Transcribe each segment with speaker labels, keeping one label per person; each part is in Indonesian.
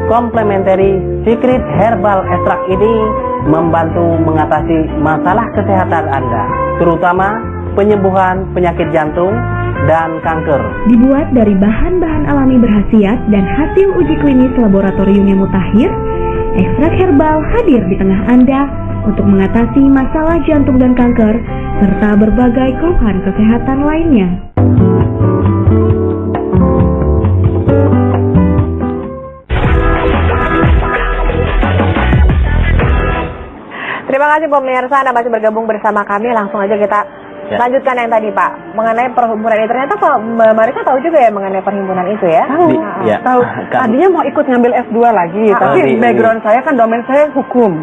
Speaker 1: Complementary Secret Herbal Extract ini membantu mengatasi masalah kesehatan Anda, terutama penyembuhan penyakit jantung dan kanker.
Speaker 2: Dibuat dari bahan-bahan alami berkhasiat dan hasil uji klinis laboratorium yang mutakhir, ekstrak herbal hadir di tengah Anda untuk mengatasi masalah jantung dan kanker, serta berbagai keluhan kesehatan lainnya.
Speaker 3: Terima kasih pemirsa, Anda masih bergabung bersama kami. Langsung aja kita lanjutkan yang tadi, Pak, mengenai perhimpunan ini. Ternyata Pak Mbak Marisa tahu juga ya mengenai perhimpunan itu ya?
Speaker 4: Tahu. Tadinya mau ikut ngambil S2 lagi, tapi background saya kan domain saya hukum.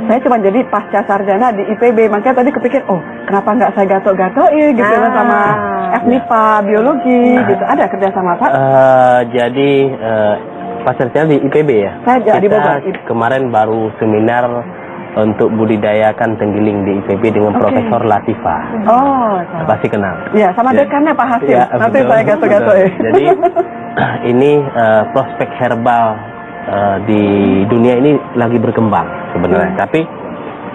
Speaker 4: Saya cuma jadi pasca sarjana di IPB, makanya tadi kepikir, oh kenapa nggak saya gatok-gatoin gitu sama FMIPA, biologi gitu. Ada kerjasama Pak?
Speaker 1: Jadi pas sarjana di IPB ya?
Speaker 4: Saya di Bogor.
Speaker 1: Kemarin baru seminar untuk budidayakan tenggiling di IPB dengan Profesor Latifah.
Speaker 4: Oh,
Speaker 1: pasti kenal.
Speaker 4: Ya, sama dekannya Pak Hasim.
Speaker 1: Ya,
Speaker 4: nanti
Speaker 1: betul,
Speaker 4: saya gato-gato ya.
Speaker 1: Jadi ini prospek herbal di dunia ini lagi berkembang sebenarnya. Tapi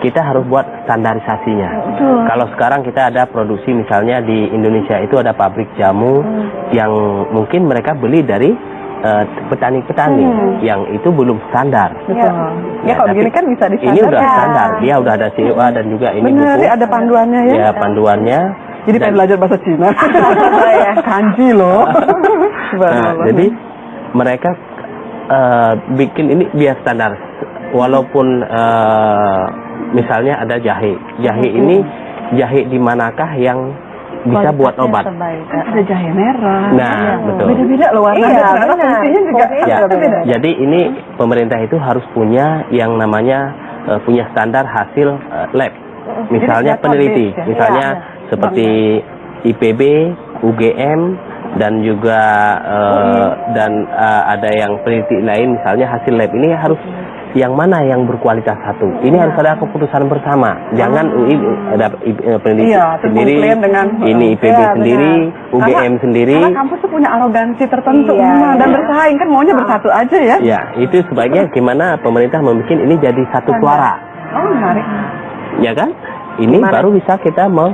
Speaker 1: kita harus buat standarisasinya. Kalau sekarang kita ada produksi misalnya di Indonesia itu ada pabrik jamu yang mungkin mereka beli dari petani-petani yang itu belum standar.
Speaker 4: Ya, kalau begini kan bisa di standar.
Speaker 1: Ini udah standar, dia udah ada COA dan juga ini
Speaker 4: buku. Ada panduannya ya?
Speaker 1: Ya, panduannya.
Speaker 4: Jadi pengen belajar bahasa Cina. Kanji loh.
Speaker 1: Jadi mereka bikin ini biar standar. Walaupun misalnya ada jahe. Jahe ini jahe di manakah yang bisa buat obat?
Speaker 4: Ada jahe merah.
Speaker 1: Nah, betul.
Speaker 4: Beda-beda loh warnanya. Fungsinya juga beda.
Speaker 1: Jadi ini pemerintah itu harus punya yang namanya punya standar hasil lab. Misalnya peneliti, misalnya seperti IPB, UGM, dan juga ada yang peneliti lain, misalnya hasil lab ini harus yang mana yang berkualitas satu. Ini harus ada keputusan bersama. Jangan UI ada peneliti sendiri, ini IPB sendiri, UGM sendiri.
Speaker 4: Karena kampus tuh punya arogansi tertentu dan bersaing kan maunya bersatu aja ya.
Speaker 1: Ya, itu sebaiknya gimana pemerintah membuat ini jadi satu suara.
Speaker 4: Oh, menarik.
Speaker 1: Ya kan? Ini baru bisa kita mau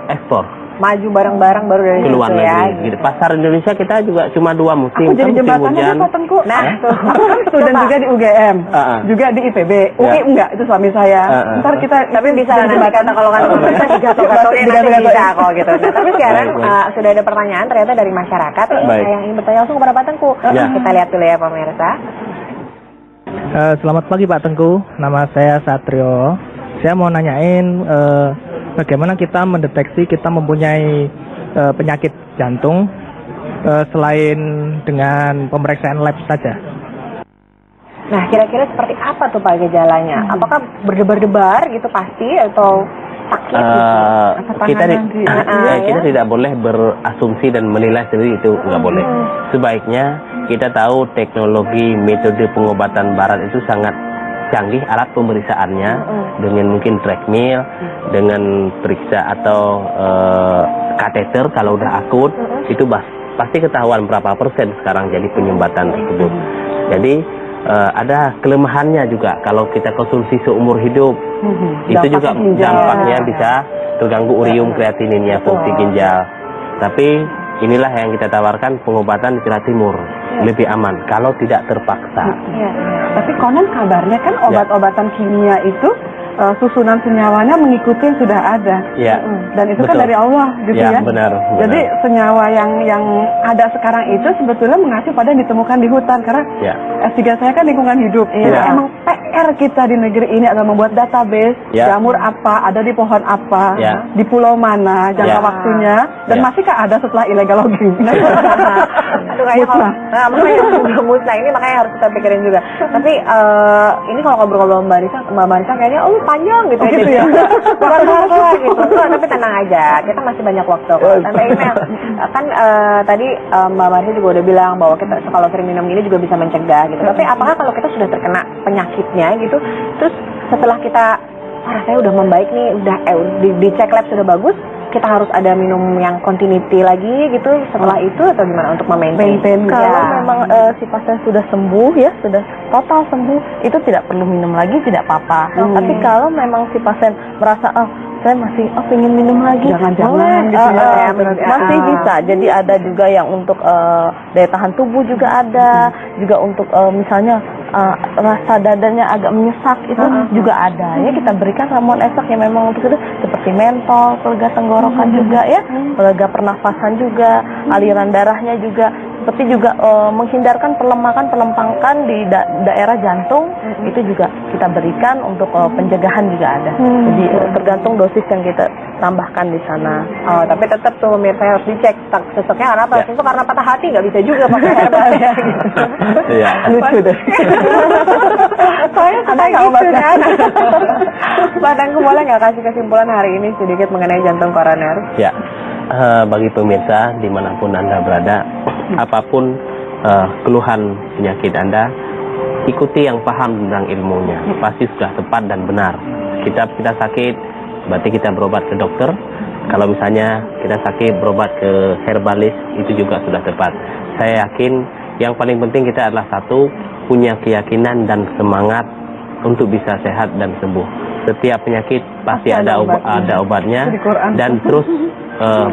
Speaker 1: ekspor.
Speaker 3: Maju bareng-bareng baru dari
Speaker 1: keluar
Speaker 3: situ ya.
Speaker 1: Gitu. Pasar Indonesia kita juga cuma 2 musim.
Speaker 4: Aku jadi jembatannya Pak Tengku. Nah, aku kan student juga di UGM, juga di IPB. UI enggak, itu suami saya. Ntar kita
Speaker 3: tapi bisa nanti kata kalau kan gato-gatoin nanti bisa kok gitu. Nah, tapi sekarang sudah ada pertanyaan ternyata dari masyarakat yang ingin bertanya langsung kepada Pak Tengku. Kita lihat dulu ya pemirsa.
Speaker 5: Selamat pagi Pak Tengku, nama saya Satrio. Saya mau nanyain bagaimana kita mendeteksi kita mempunyai penyakit jantung selain dengan pemeriksaan lab saja.
Speaker 3: Nah, kira-kira seperti apa tuh Pak gejalanya? Apakah berdebar-debar gitu pasti atau sakit?
Speaker 1: Kita tidak boleh berasumsi dan menilai sendiri, itu nggak boleh. Sebaiknya kita tahu teknologi metode pengobatan barat itu sangat canggih alat pemeriksaannya dengan mungkin treadmill, dengan periksa atau kateter kalau udah akut itu pasti ketahuan berapa persen sekarang jadi penyumbatan tersebut. Jadi ada kelemahannya juga kalau kita konsumsi seumur hidup itu juga dampaknya bisa terganggu urium kreatininnya, fungsi ginjal. Tapi inilah yang kita tawarkan pengobatan di Jawa Timur lebih aman kalau tidak terpaksa.
Speaker 4: Tapi konon kabarnya kan obat-obatan kimia itu susunan senyawanya mengikuti yang sudah ada. Dan itu kan dari Allah gitu ya.
Speaker 1: Benar.
Speaker 4: Jadi senyawa yang ada sekarang itu sebetulnya mengacu pada yang ditemukan di hutan karena S3 saya kan lingkungan hidup. Jadi emang PR kita di negeri ini adalah membuat database jamur apa, ada di pohon apa, di pulau mana, jangka waktunya, dan masihkah ada setelah illegal logging.
Speaker 3: Itu kayaknya kalau musnah ini makanya harus kita pikirin juga. Tapi ini kalau ngobrol-ngobrol Mbak Marisa kayaknya panjang gitu ya. Bukan gitu. Tapi tenang aja, kita masih banyak waktu. Tante email kan tadi Mbak Marisa juga udah bilang bahwa kita kalau sering minum ini juga bisa mencegah gitu. Tapi apakah kalau kita sudah terkena penyakitnya gitu, terus setelah kita rasanya udah membaik nih, udah dicek lab sudah bagus, kita harus ada minum yang continuity lagi gitu setelah itu atau gimana untuk maintain?
Speaker 4: Kalau memang si pasien sudah sembuh ya, sudah total sembuh, itu tidak perlu minum lagi, tidak apa-apa. Tapi kalau memang si pasien merasa saya masih pengen minum lagi,
Speaker 3: jangan-jangan gitu ya,
Speaker 4: masih bisa. Jadi ada juga yang untuk daya tahan tubuh juga ada, juga untuk misalnya rasa dadanya agak menyesak itu juga ada ya, kita berikan ramuan ekstrak yang memang untuk itu seperti mentol, pelega tenggorokan juga ya, pelega pernafasan juga, aliran darahnya juga, seperti juga menghindarkan pelemakan di daerah jantung, itu juga kita berikan untuk pencegahan juga ada. Jadi tergantung dosis yang kita tambahkan di sana.
Speaker 3: Oh, tapi tetap tuh pemirsa harus dicek seseknya karena apa? Tentu karena patah hati nggak bisa juga pakai herbal ya. Gitu.
Speaker 1: Iya.
Speaker 4: Lucu deh.
Speaker 3: Soalnya suka gitu kan. Pak Tengku, boleh nggak kasih kesimpulan hari ini sedikit mengenai jantung koroner?
Speaker 1: Ya, bagi pemirsa dimanapun Anda berada, apapun keluhan penyakit Anda, ikuti yang paham tentang ilmunya, pasti sudah tepat dan benar. Kita sakit, berarti kita berobat ke dokter. Kalau misalnya kita sakit berobat ke herbalis, itu juga sudah tepat. Saya yakin yang paling penting kita adalah satu, punya keyakinan dan semangat untuk bisa sehat dan sembuh. Setiap penyakit pasti ada obatnya, dan terus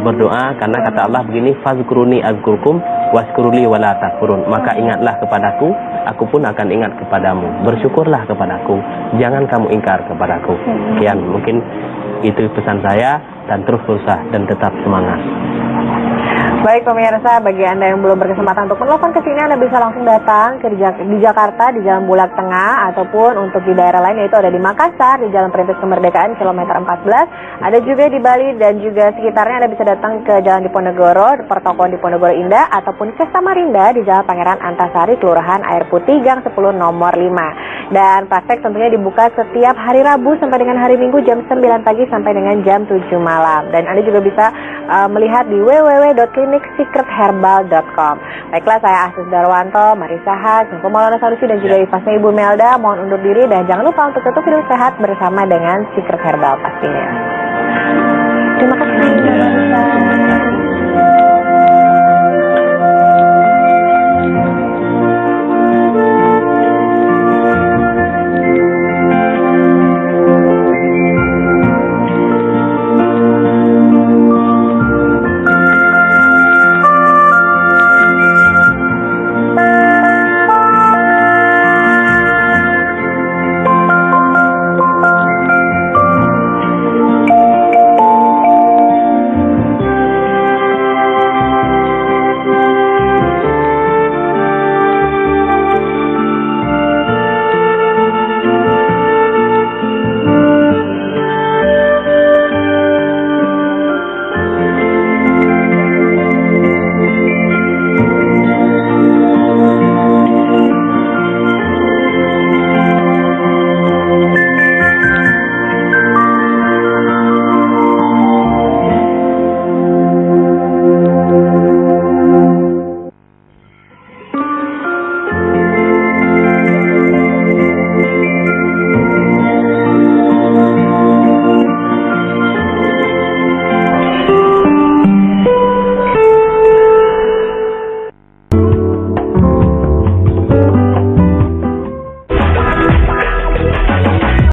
Speaker 1: berdoa, karena kata Allah begini, fazkuruni azkurkum waskuruli wala takfurun. Maka ingatlah kepadaku, aku pun akan ingat kepadamu. Bersyukurlah kepadaku, jangan kamu ingkar kepadaku. Sekian, mungkin itu pesan saya, dan terus berusaha dan tetap semangat.
Speaker 3: Baik pemirsa, bagi Anda yang belum berkesempatan untuk menelpon ke sini, Anda bisa langsung datang ke di Jakarta di Jalan Bulak Tengah, ataupun untuk di daerah lain yaitu ada di Makassar di Jalan Perintis Kemerdekaan kilometer 14. Ada juga di Bali dan juga sekitarnya. Anda bisa datang ke Jalan Diponegoro, Pertokoan Diponegoro Indah, ataupun ke Samarinda di Jalan Pangeran Antasari, Kelurahan Air Putih, Gang 10 nomor 5. Dan praktek tentunya dibuka setiap hari Rabu sampai dengan hari Minggu jam 9 pagi sampai dengan jam 7 malam. Dan Anda juga bisa melihat di www.kliniksekretherbal.com. Baiklah, saya Asus Darwanto, Marisa Has, Joko Maulana Sanusi, dan juga Ipasnya Ibu Melda. Mohon undur diri dan jangan lupa untuk tetap hidup sehat bersama dengan Secret Herbal pastinya. Terima kasih.